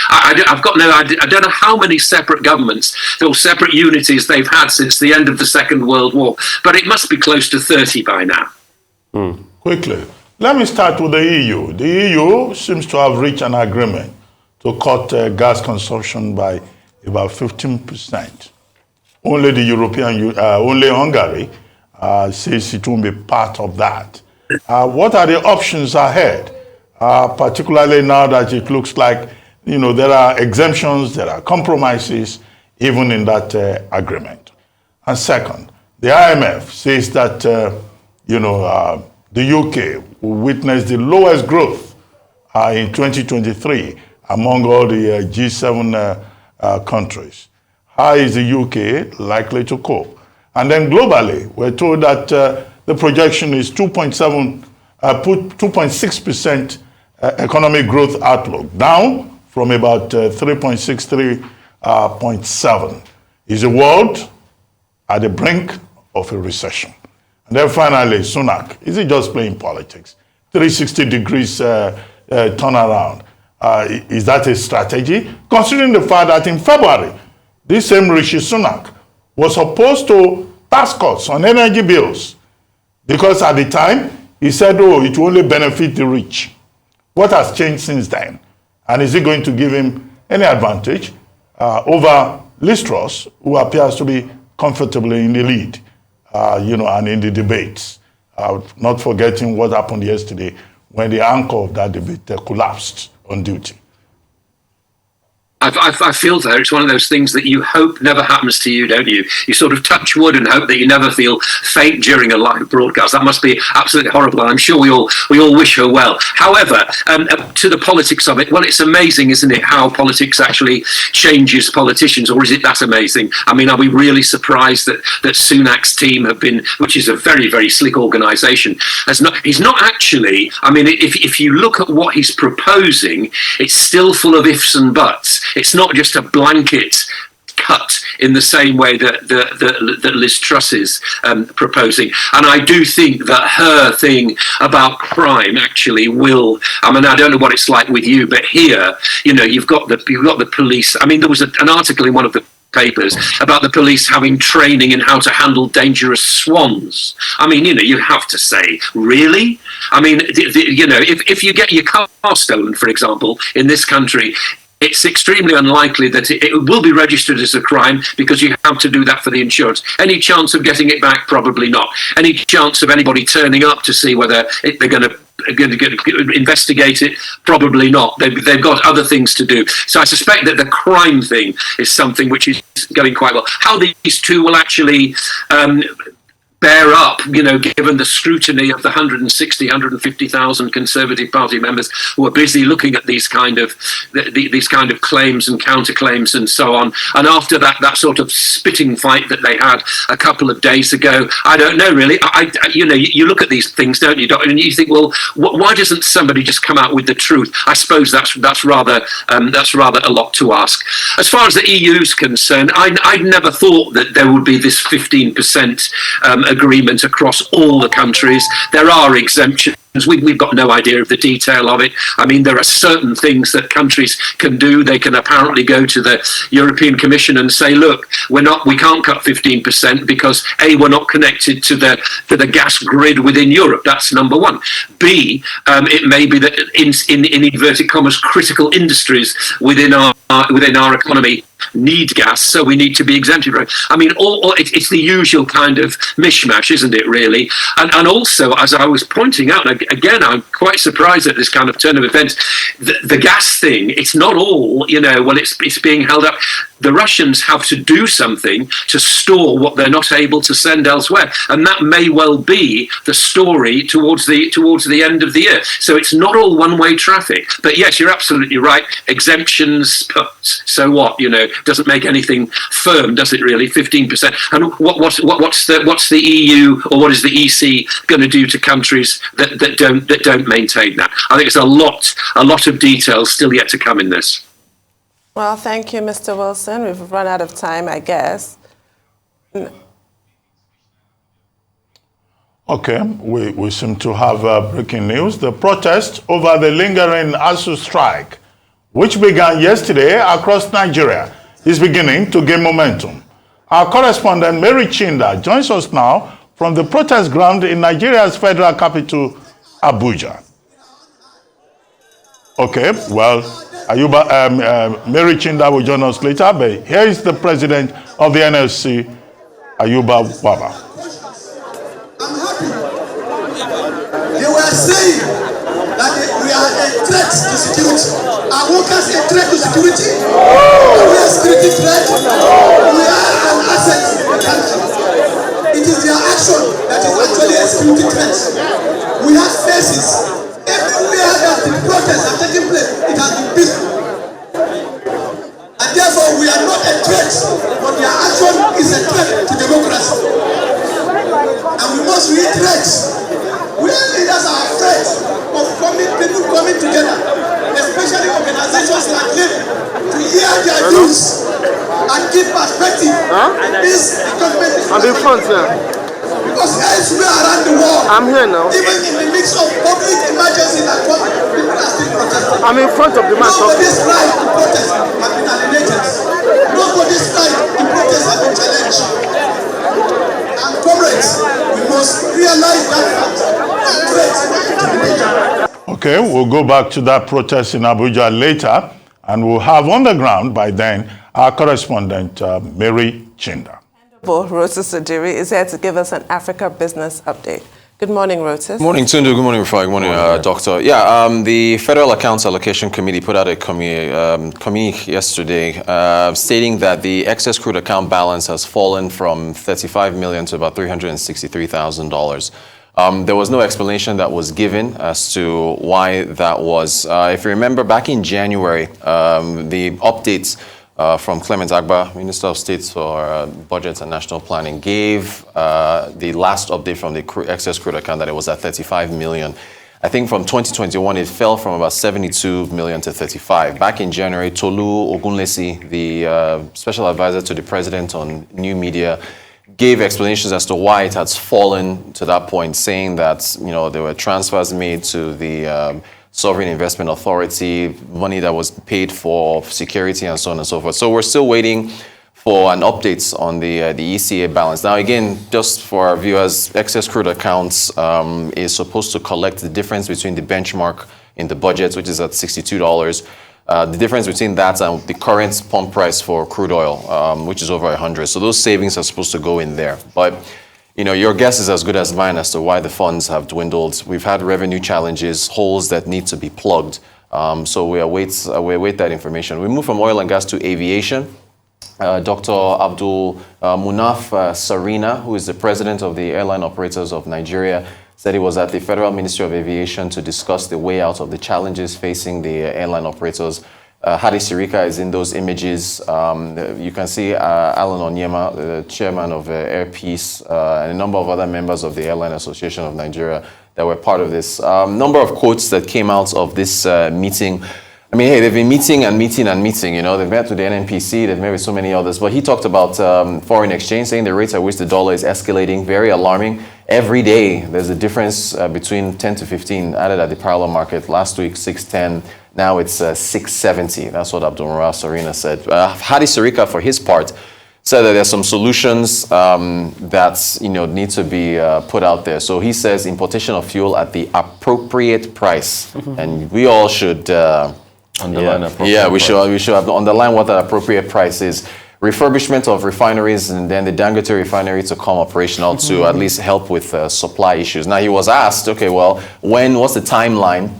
I've got no idea. I don't know how many separate governments or separate unities they've had since the end of the Second World War, but it must be close to 30 by now. Quickly, let me start with the EU. The EU seems to have reached an agreement to cut gas consumption by about 15%. Only only Hungary says it won't be part of that. What are the options ahead? Particularly now that it looks like, there are exemptions, there are compromises, even in that agreement. And second, the IMF says that, the UK will witness the lowest growth in 2023 among all the G7 countries. How is the UK likely to cope? And then globally, we're told that the projection is 2.6% economic growth outlook, down from about 3.63.7. Is the world at the brink of a recession? And then finally, Sunak, is he just playing politics? 360 degrees turnaround. Is that a strategy? Considering the fact that in February, this same Rishi Sunak was opposed to tax cuts on energy bills because at the time, he said, it will only benefit the rich. What has changed since then? And is it going to give him any advantage over Liz Truss, who appears to be comfortably in the lead, and in the debates? Not forgetting what happened yesterday when the anchor of that debate collapsed on duty. I feel that it's one of those things that you hope never happens to you, don't you? You sort of touch wood and hope that you never feel faint during a live broadcast. That must be absolutely horrible, and I'm sure we all wish her well. However, to the politics of it, well, it's amazing, isn't it, how politics actually changes politicians, or is it that amazing? I mean, are we really surprised that Sunak's team have been, which is a very, very slick organisation, he's not actually, I mean, if you look at what he's proposing, it's still full of ifs and buts. It's not just a blanket cut in the same way that Liz Truss is proposing. And I do think that her thing about crime actually will, I mean, I don't know what it's like with you, but here, you've got the police. I mean, there was an article in one of the papers about the police having training in how to handle dangerous swans. I mean, you have to say, really? I mean, if you get your car stolen, for example, in this country, it's extremely unlikely that it will be registered as a crime because you have to do that for the insurance. Any chance of getting it back? Probably not. Any chance of anybody turning up to see whether they're going to investigate it? Probably not. They've got other things to do. So I suspect that the crime thing is something which is going quite well. How these two will actually bear up, given the scrutiny of the 150,000 Conservative Party members who are busy looking at these kind of claims and counterclaims and so on. And after that sort of spitting fight that they had a couple of days ago, I don't know really. You look at these things, don't you, and you think, well, why doesn't somebody just come out with the truth? I suppose that's rather a lot to ask. As far as the EU's concerned, I'd never thought that there would be this 15% agreement across all the countries. There are exemptions. We've got no idea of the detail of it. I mean, there are certain things that countries can do. They can apparently go to the European Commission and say, look, we can't cut 15% because A, we're not connected to the gas grid within Europe. That's number one. B, it may be that in inverted commas, critical industries within our economy need gas, so we need to be exempted from it. I mean, it's the usual kind of mishmash, isn't it, really? And also, as I was pointing out, again, I'm quite surprised at this kind of turn of events. The gas thing, it's not all, well, it's being held up. the Russians have to do something to store what they're not able to send elsewhere, and that may well be the story towards the end of the year. So it's not all one-way traffic. But yes, you're absolutely right. Exemptions, so what? Doesn't make anything firm, does it? Really, 15%. And what's the EU or what is the EC going to do to countries that don't maintain that? I think it's a lot of details still yet to come in this. Well, thank you, Mr. Wilson. We've run out of time, I guess. Okay, we seem to have breaking news. The protest over the lingering ASUU strike, which began yesterday across Nigeria, is beginning to gain momentum. Our correspondent Mary Chinda joins us now from the protest ground in Nigeria's federal capital, Abuja. Okay, well, Mary Chinda will join us later, but here is the president of the NLC, Ayuba Waba. I'm happy. They were saying that we are a threat to security. Are workers a threat to security? Are we a security threat? We are an asset to the country. It is their action that is actually a security threat. We have faces. Everywhere that the protests are taking place, it has been peaceful. And therefore, we are not a threat, but their action is a threat to democracy. And we must reiterate, we leaders are afraid of people coming together, especially organizations like LIB, to hear their views and give perspective. This government is I'm in front here. Because elsewhere around the world, I'm here now. Even in the midst of public emergency like what people are still protesting. I'm in front of the man. Nobody's right to protest has been alienated. Nobody's right to protest has been challenged. And comrades, we must realize that fact. Okay, we'll go back to that protest in Abuja later, and we'll have on the ground by then our correspondent, Mary Chinda. Rotis Odiri is here to give us an Africa business update. Good morning, Rotis. Good morning, Tundu. Good morning, Rafai. Good morning, Doctor. The Federal Accounts Allocation Committee put out a communique yesterday stating that the excess crude account balance has fallen from $35 million to about $363,000. There was no explanation that was given as to why that was. If you remember, back in January, the updates from Clement Agba, Minister of State for Budget and National Planning, gave the last update from the excess crude account that it was at 35 million. I think from 2021, it fell from about 72 million to 35. Back in January, Tolu Ogunlesi, the special advisor to the president on new media, gave explanations as to why it has fallen to that point, saying that there were transfers made to the Sovereign Investment Authority, money that was paid for security and so on and so forth. So we're still waiting for an update on the ECA balance. Now, again, just for our viewers, excess crude accounts is supposed to collect the difference between the benchmark in the budget, which is at $62, the difference between that and the current pump price for crude oil, which is over 100. So those savings are supposed to go in there. But your guess is as good as mine as to why the funds have dwindled. We've had revenue challenges, holes that need to be plugged. So we await that information. We move from oil and gas to aviation. Dr. Abdul Munaf Sarina, who is the president of the Airline Operators of Nigeria, said he was at the Federal Ministry of Aviation to discuss the way out of the challenges facing the airline operators. Hadi Sirika is in those images. You can see Alan Onyema, the chairman of Air Peace, and a number of other members of the Airline Association of Nigeria that were part of this. Number of quotes that came out of this meeting. I mean, hey, they've been meeting and meeting and meeting, They've met with the NNPC, they've met with so many others. But he talked about foreign exchange, saying the rate at which the dollar is escalating, very alarming. Every day, there's a difference between 10 to 15 added at the parallel market. Last week, 610. Now it's 670. That's what Abdul Munaf Sarina said. Hadi Sirika, for his part, said that there's some solutions that need to be put out there. So he says importation of fuel at the appropriate price, and we all should underline appropriate. Yeah, we should have underline what that appropriate price is. Refurbishment of refineries, and then the Dangote refinery to come operational to at least help with supply issues. Now he was asked, okay, well, what's the timeline?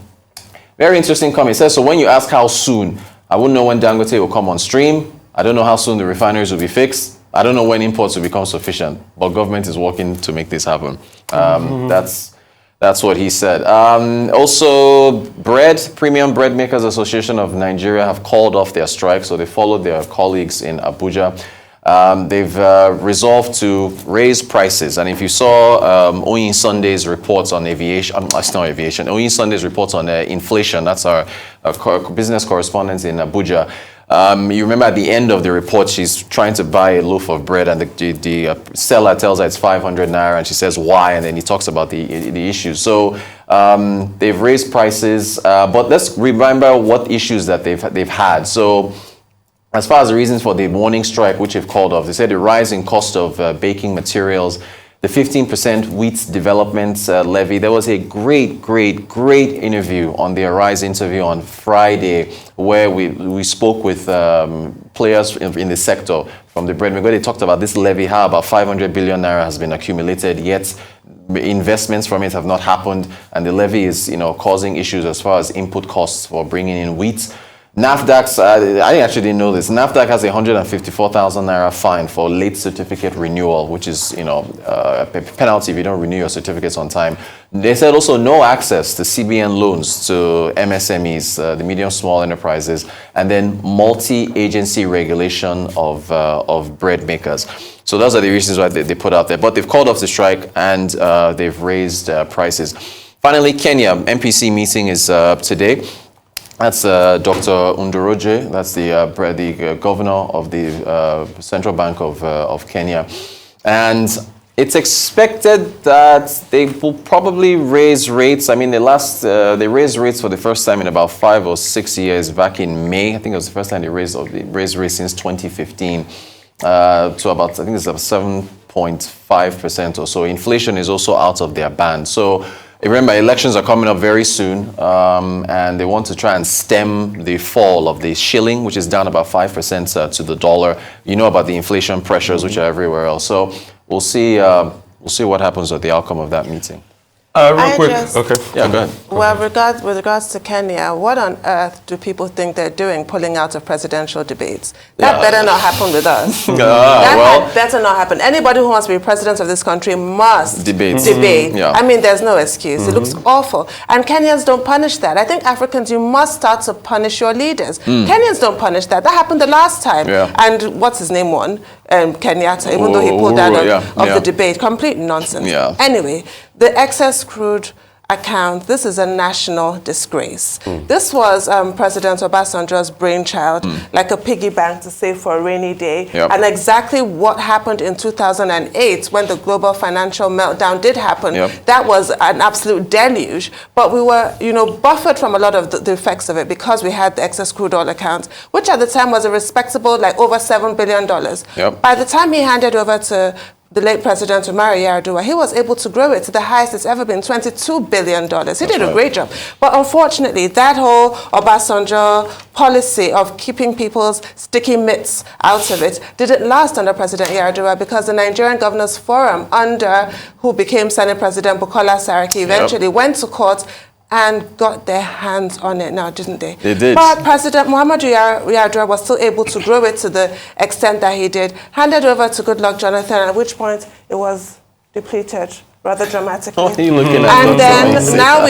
Very interesting comment. He says, so when you ask how soon, I wouldn't know when Dangote will come on stream. I don't know how soon the refineries will be fixed. I don't know when imports will become sufficient, but government is working to make this happen. That's what he said. Also, Premium Bread Makers Association of Nigeria have called off their strike, so they followed their colleagues in Abuja. They've resolved to raise prices, and if you saw Oyin Sunday's reports on aviation, it's not aviation, Oyin Sunday's reports on inflation, that's our business correspondent in Abuja. You remember at the end of the report, she's trying to buy a loaf of bread, and the seller tells her it's 500 naira, and she says why, and then he talks about the issues. So they've raised prices, but let's remember what issues that they've had. So as far as the reasons for the morning strike, which they've called off, they said the rise in cost of baking materials, the 15% wheat development levy. There was a great interview on the Arise interview on Friday where we spoke with players in the sector from the bread maker. They talked about this levy, how about 500 billion naira has been accumulated, yet investments from it have not happened, and the levy is causing issues as far as input costs for bringing in wheat. NAFDAC's, I actually didn't know this, NAFDAC has a 154,000 naira fine for late certificate renewal, which is, a penalty if you don't renew your certificates on time. They said also no access to CBN loans to MSMEs, the medium small enterprises, and then multi-agency regulation of bread makers. So those are the reasons why they put out there. But they've called off the strike, and they've raised prices. Finally, Kenya, MPC meeting is today. That's Dr. Ndoroje, that's the governor of the Central Bank of Kenya. And it's expected that they will probably raise rates. I mean, they raised rates for the first time in about 5 or 6 years back in May. I think it was the first time they raised rates since 2015 to about, I think it's about 7.5% or so. Inflation is also out of their band. So remember, elections are coming up very soon, and they want to try and stem the fall of the shilling, which is down about 5% to the dollar. You know about the inflation pressures, which are everywhere else. So we'll see what happens with the outcome of that meeting. Real quick. Okay. Yeah, go ahead. Well, with regards to Kenya, what on earth do people think they're doing pulling out of presidential debates? That better not happen with us. That better not happen. Anybody who wants to be president of this country must debate. Yeah. I mean, there's no excuse. It looks awful. And Kenyans don't punish that. I think Africans, you must start to punish your leaders. Kenyans don't punish that. That happened the last time. Yeah. And what's his name won? Kenyatta, even though he pulled out of the debate. Complete nonsense. Yeah. Anyway, the excess crude account, this is a national disgrace. This was President Obasanjo's brainchild, like a piggy bank to save for a rainy day. And exactly what happened in 2008 when the global financial meltdown did happen, that was an absolute deluge. But we were, buffered from a lot of the effects of it because we had the excess crude oil account, which at the time was a respectable, like over $7 billion. By the time he handed over to the late President Umaru Yar'Adua, he was able to grow it to the highest it's ever been, $22 billion. He did a great job. But unfortunately, that whole Obasanjo policy of keeping people's sticky mitts out of it didn't last under President Yar'Adua because the Nigerian Governors Forum, under who became Senate President Bukola Saraki, eventually went to court and got their hands on it now, didn't they? They did. But President Muhammadu Yar'Adua was still able to grow it to the extent that he did, handed over to Goodluck Jonathan, at which point it was depleted rather dramatically. What are you looking at? And then now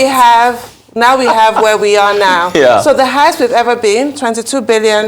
we have where we are now. So the highest we've ever been, $22 billion,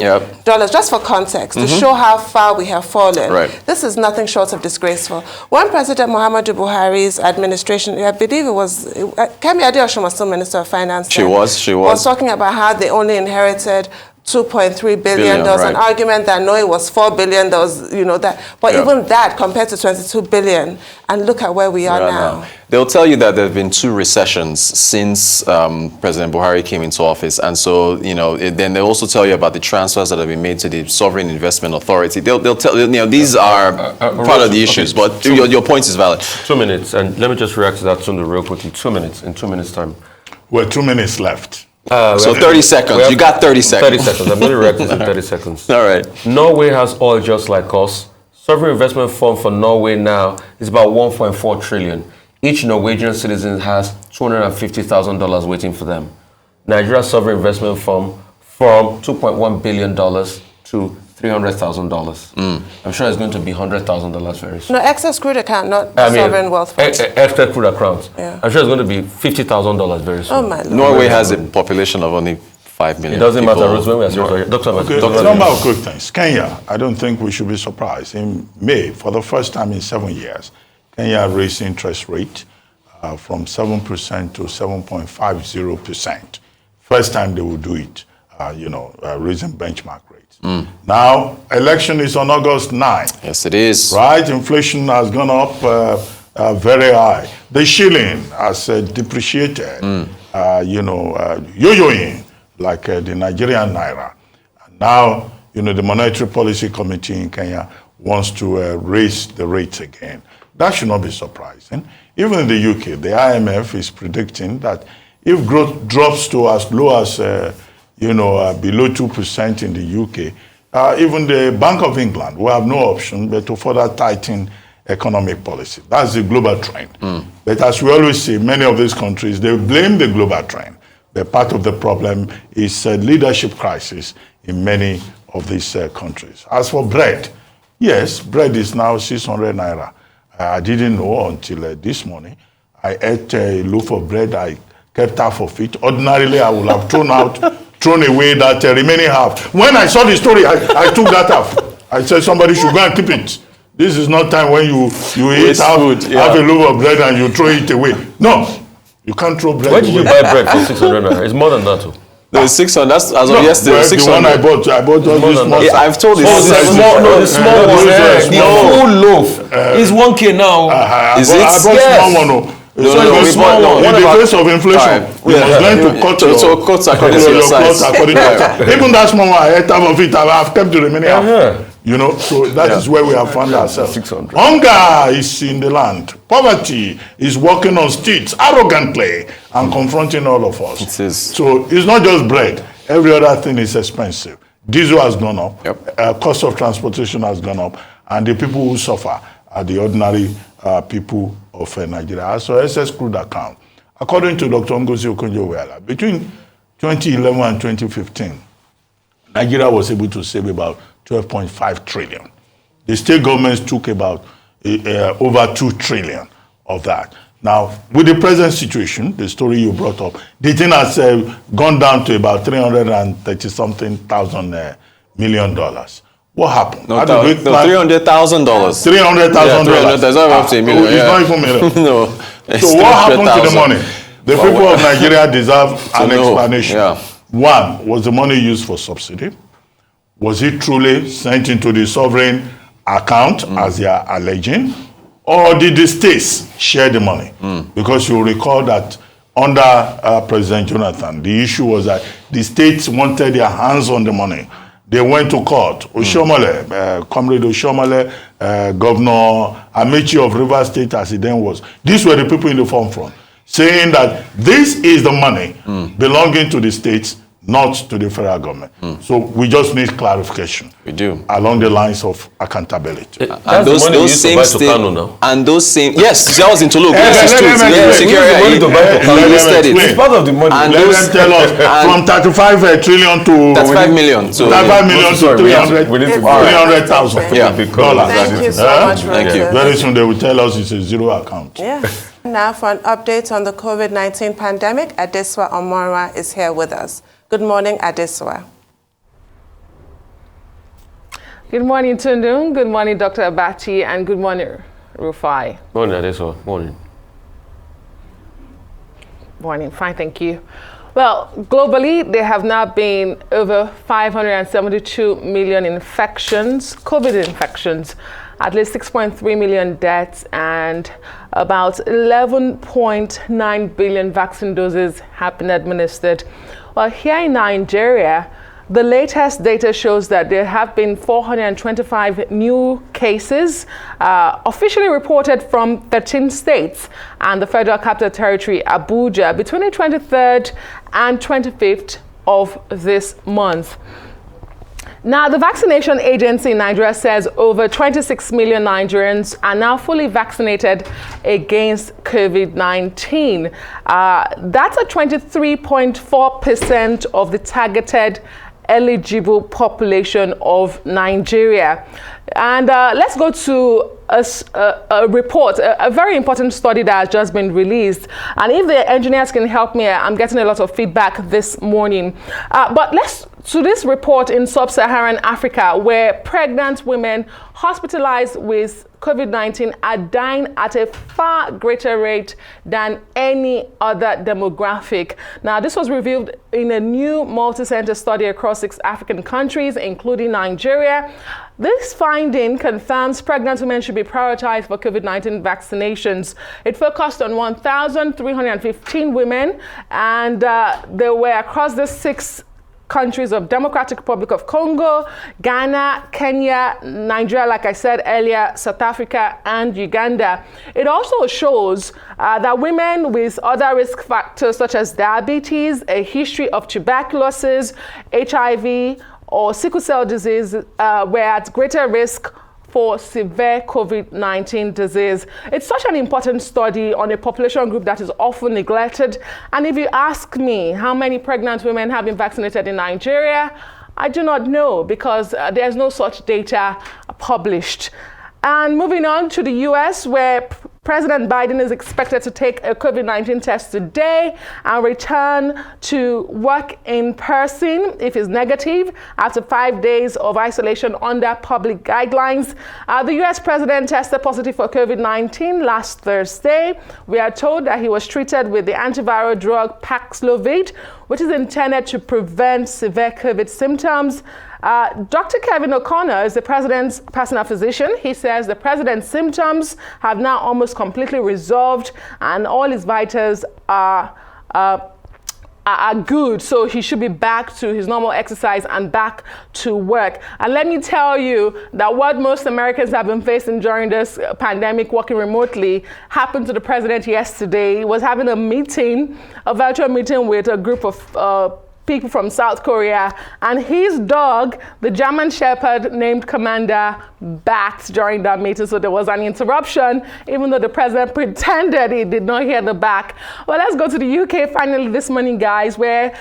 just for context, to show how far we have fallen. This is nothing short of disgraceful. When President Muhammadu Buhari's administration, I believe it was, Kemi Adeosun was still Minister of Finance. She was talking about how they only inherited $2.3 billion. There was an argument that no, it was $4 billion. There was, that. But even that compared to $22 billion, and look at where we are now. They'll tell you that there have been 2 recessions since President Buhari came into office. And so, then they'll also tell you about the transfers that have been made to the Sovereign Investment Authority. They'll tell you, these are part of the issues, but your point is valid. 2 minutes, and let me just react to that real quickly. 2 minutes, in 2 minutes time. Well, 2 minutes left. So 30 seconds. You got 30 seconds. 30 seconds. I'm going to react to 30 seconds. All right. Norway has oil just like us. Sovereign investment fund for Norway now is about 1.4 trillion. Each Norwegian citizen has $250,000 waiting for them. Nigeria's sovereign investment fund from $2.1 billion to $300,000. I'm sure it's going to be $100,000 very soon. No, excess crude account, not sovereign wealth fund. Extra crude account. Yeah. I'm sure it's going to be $50,000 very soon. Oh my Lord. Norway has a population of only 5 million. It doesn't people. matter, Rose, when we are Dr. Okay, a number of quick things. Kenya, I don't think we should be surprised. In May, for the first time in 7 years, Kenya raised interest rate from 7% to 7.50%. First time they will do it, raising benchmark rates. Now, election is on August 9. Yes, it is. Right, inflation has gone up very high. The shilling has depreciated, yo-yoing like the Nigerian naira. And now, the Monetary Policy Committee in Kenya wants to raise the rates again. That should not be surprising. Even in the UK, the IMF is predicting that if growth drops to as low as, below 2% in the UK, even the Bank of England will have no option but to further tighten economic policy. That's the global trend. But as we always say, many of these countries, they blame the global trend. But part of the problem is leadership crisis in many of these countries. As for bread, yes, bread is now 600 naira. I didn't know until this morning. I ate a loaf of bread. I kept half of it. Ordinarily, I would have thrown away that remaining half. When I saw the story, I took that half. I said somebody should go and keep it. This is not time when you eat half a loaf of bread and you throw it away. No, you can't throw bread away. Where did you buy bread for 600 naira? It's more than that too. No, it's 600. That's as of yesterday. 600. The one I bought all this small. I've told you. The small one. The full loaf is 1K now. Is it? I bought small one. No, in the face of inflation, you must learn to cut your clothes according to your size. Even that small one, I ate half of it. I've kept the remaining half. So that is where we have found ourselves. 600. Hunger is in the land. Poverty is walking on streets arrogantly and confronting all of us. It is. So it's not just bread. Every other thing is expensive. Diesel has gone up. Cost of transportation has gone up. And the people who suffer are the ordinary people of Nigeria. As for excess crude account, according to Dr. Ngozi Okonjo-Iweala, between 2011 and 2015, Nigeria was able to save about 12.5 trillion. The state governments took about over 2 trillion of that. Now, with the present situation, the story you brought up, the thing has gone down to about $330-something thousand million. What happened? No, $300,000. $300,000. That's not up to a million. It's not even a million. No. So what happened to the money? The people of Nigeria deserve an explanation. One, was the money used for subsidy? Was it truly sent into the sovereign account as they are alleging? Or did the states share the money? Because you recall that under President Jonathan, the issue was that the states wanted their hands on the money. They went to court. Oshomole, Comrade Oshomole, Governor Amechi of Rivers State, as he then was. These were the people in the forefront, saying that this is the money belonging to the states, not to the federal government. So we just need clarification. We do. Along the lines of accountability. And those same states. And those same. Yes, that was into look. It's part of the money. And let them tell us from 35 trillion to 35 million. So 35 million to 300,000. Thank you so much. Thank you. Very soon they will tell us it's a zero account. Now for an update on the COVID-19 pandemic, Adeswa Omorwa is here with us. Good morning, Adeswa. Good morning, Tundun. Good morning, Dr. Abachi, and good morning, Rufai. Morning, Adeswa. Morning. Morning. Fine, thank you. Well, globally, there have now been over 572 million infections, COVID infections, at least 6.3 million deaths, and about 11.9 billion vaccine doses have been administered. Well, here in Nigeria, the latest data shows that there have been 425 new cases officially reported from 13 states and the Federal Capital Territory, Abuja, between the 23rd and 25th of this month. Now, the vaccination agency in Nigeria says over 26 million Nigerians are now fully vaccinated against COVID-19. That's a 23.4% of the targeted eligible population of Nigeria. And let's go to a report, a very important study that has just been released. And if the engineers can help me, I'm getting a lot of feedback this morning. But let's to this report in sub-Saharan Africa, where pregnant women hospitalized with COVID-19 are dying at a far greater rate than any other demographic. Now, this was revealed in a new multi-center study across 6 African countries, including Nigeria. This finding confirms pregnant women should be prioritized for COVID-19 vaccinations. It focused on 1,315 women, and they were across the 6 countries of Democratic Republic of Congo, Ghana, Kenya, Nigeria, like I said earlier, South Africa, and Uganda. It also shows that women with other risk factors such as diabetes, a history of tuberculosis, HIV, or sickle cell disease were at greater risk for severe COVID-19 disease. It's such an important study on a population group that is often neglected. And if you ask me how many pregnant women have been vaccinated in Nigeria, I do not know, because there's no such data published. And moving on to the US, where President Biden is expected to take a COVID-19 test today and return to work in person if it's negative after 5 days of isolation under public guidelines. The US president tested positive for COVID-19 last Thursday. We are told that he was treated with the antiviral drug Paxlovid, which is intended to prevent severe COVID symptoms. Dr. Kevin O'Connor is the president's personal physician. He says the president's symptoms have now almost completely resolved and all his vitals are good, so he should be back to his normal exercise and back to work. And let me tell you that what most Americans have been facing during this pandemic, working remotely, happened to the president yesterday. He was having a meeting, a virtual meeting with a group of people from South Korea, and his dog, the German Shepherd named Commander, backed during that meeting, so there was an interruption, even though the president pretended he did not hear the back. Well, let's go to the UK finally this morning, guys, where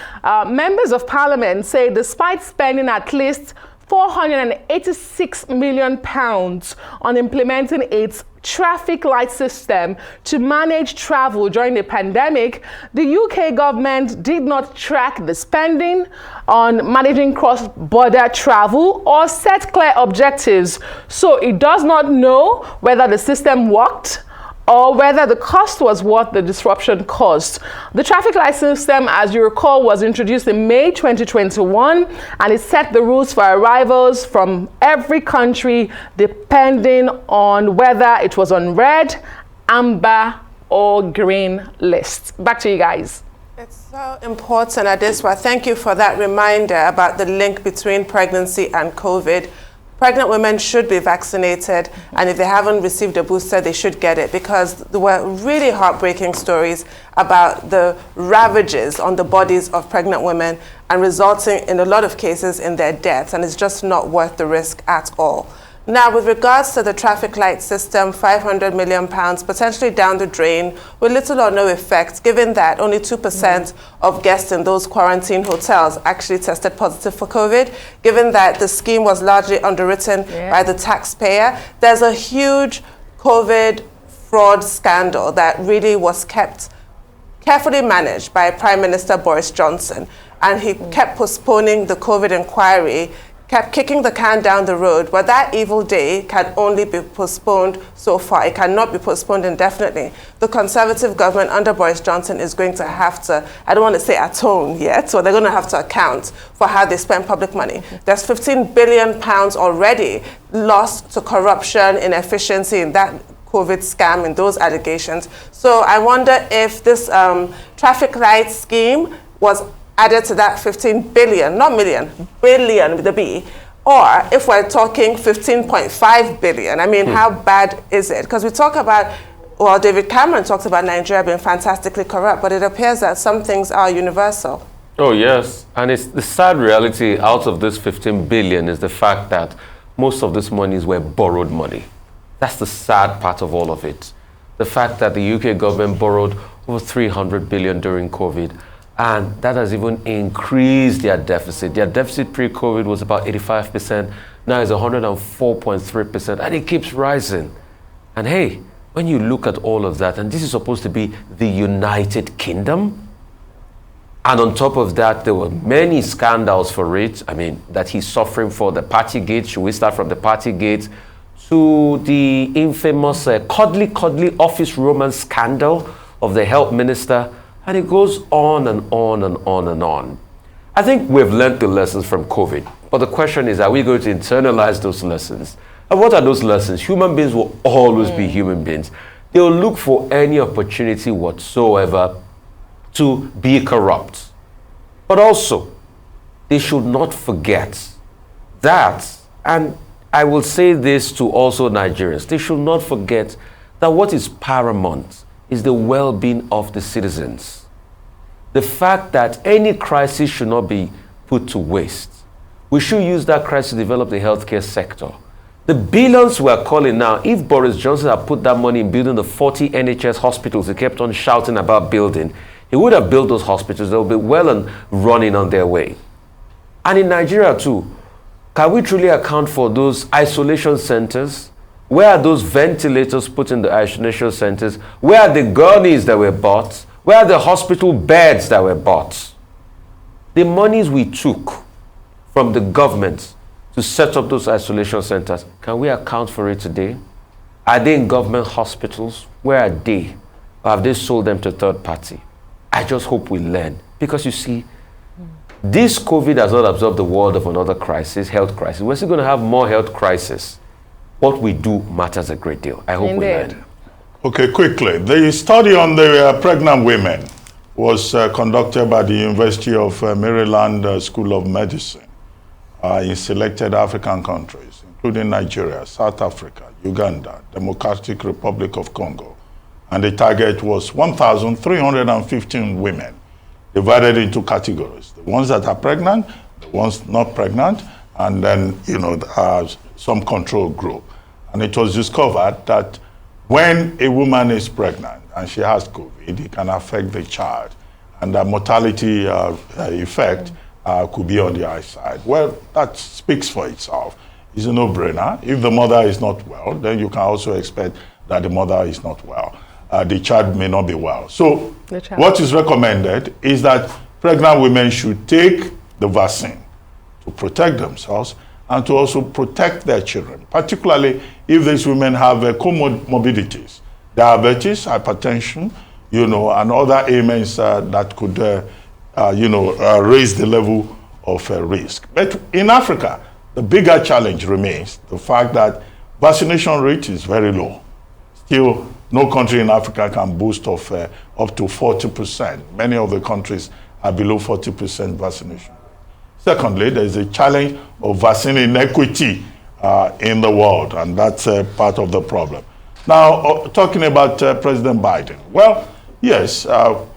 members of parliament say despite spending at least £486 million on implementing its traffic light system to manage travel during the pandemic, the UK government did not track the spending on managing cross-border travel or set clear objectives. So it does not know whether the system worked or whether the cost was what the disruption caused. The traffic light system, as you recall, was introduced in May 2021, and it set the rules for arrivals from every country depending on whether it was on red, amber, or green list. Back to you guys. It's so important, Adeswa. Thank you for that reminder about the link between pregnancy and COVID. Pregnant women should be vaccinated, and if they haven't received a booster, they should get it, because there were really heartbreaking stories about the ravages on the bodies of pregnant women and resulting in a lot of cases in their deaths, and it's just not worth the risk at all. Now, with regards to the traffic light system, £500 million potentially down the drain with little or no effect, given that only 2% of guests in those quarantine hotels actually tested positive for COVID, given that the scheme was largely underwritten by the taxpayer. There's a huge COVID fraud scandal that really was kept carefully managed by Prime Minister Boris Johnson, and he kept postponing the COVID inquiry, kept kicking the can down the road, but that evil day can only be postponed so far. It cannot be postponed indefinitely. The Conservative government under Boris Johnson is going to have to, I don't want to say atone yet, so they're going to have to account for how they spend public money. There's £15 billion already lost to corruption, inefficiency in that COVID scam and those allegations. So I wonder if this traffic light scheme was added to that 15 billion, not million, billion with a B, or if we're talking 15.5 billion, I mean, how bad is it? Because we talk about, well, David Cameron talks about Nigeria being fantastically corrupt, but it appears that some things are universal. Oh, yes. And it's the sad reality out of this 15 billion is the fact that most of this monies were borrowed money. That's the sad part of all of it. The fact that the UK government borrowed over 300 billion during COVID. And that has even increased their deficit. Their deficit pre-COVID was about 85%. Now it's 104.3%, and it keeps rising. And hey, when you look at all of that, and this is supposed to be the United Kingdom, and on top of that, there were many scandals for it. I mean, that he's suffering for the Partygate. Should we start from the Partygate to the infamous cuddly office romance scandal of the health minister? And it goes on and on and on and on. I think we've learned the lessons from COVID. But the question is, are we going to internalize those lessons? And what are those lessons? Human beings will always be human beings. They will look for any opportunity whatsoever to be corrupt. But also, they should not forget that, and I will say this to also Nigerians, they should not forget that what is paramount is the well-being of the citizens. The fact that any crisis should not be put to waste. We should use that crisis to develop the healthcare sector. The billions we're calling now, if Boris Johnson had put that money in building the 40 NHS hospitals he kept on shouting about building, he would have built those hospitals. They'll be well and running on their way. And in Nigeria too, can we truly account for those isolation centers? Where are those ventilators put in the isolation centers? Where are the gurneys that were bought? Where are the hospital beds that were bought? The monies we took from the government to set up those isolation centers, can we account for it today? Are they in government hospitals? Where are they? Or have they sold them to third party? I just hope we learn. Because you see, this COVID has not absorbed the world of another crisis, health crisis. We're still going to have more health crisis. What we do matters a great deal. I hope we learn. Okay, quickly. The study on the pregnant women was conducted by the University of Maryland School of Medicine in selected African countries, including Nigeria, South Africa, Uganda, Democratic Republic of Congo. And the target was 1,315 women, divided into categories. The ones that are pregnant, the ones not pregnant, and then, some control group. And it was discovered that when a woman is pregnant and she has COVID, it can affect the child. And the mortality effect could be on the eyesight. Well, that speaks for itself. It's a no-brainer. If the mother is not well, then you can also expect that the mother is not well. The child may not be well. So what is recommended is that pregnant women should take the vaccine to protect themselves and to also protect their children, particularly if these women have comorbidities, diabetes, hypertension, and other ailments that could, raise the level of risk. But in Africa, the bigger challenge remains the fact that vaccination rate is very low. Still, no country in Africa can boast of up to 40%. Many of the countries are below 40% vaccination. Secondly, there is a challenge of vaccine inequity in the world, and that's part of the problem. Now, talking about President Biden. Well, yes,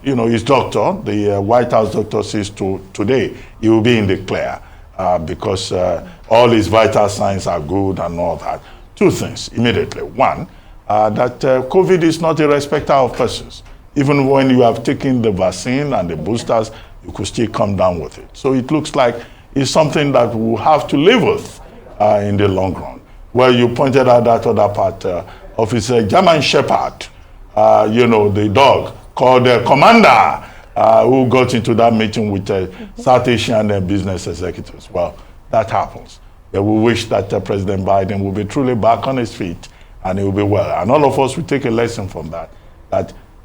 his doctor, the White House doctor says today he will be in the clear because all his vital signs are good and all that. Two things immediately. One, that COVID is not a respecter of persons. Even when you have taken the vaccine and the boosters, you could still come down with it. So it looks like it's something that we'll have to live with in the long run. Well, you pointed out that other part of his German Shepherd, the dog called Commander, who got into that meeting with South Asian business executives. Well, that happens. But we wish that President Biden will be truly back on his feet and he will be well. And all of us will take a lesson from that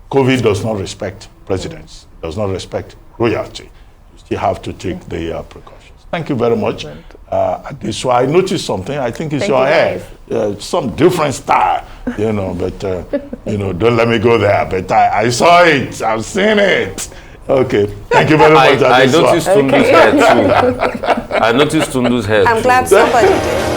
COVID does not respect presidents, does not respect royalty. You still have to take the precautions. Thank you very much. So I noticed something. I think it's your hair. Some different style, but, don't let me go there. But I saw it. I've seen it. Okay. Thank you very much. I noticed Tundu's hair too. I noticed Tundu's hair I'm glad somebody did.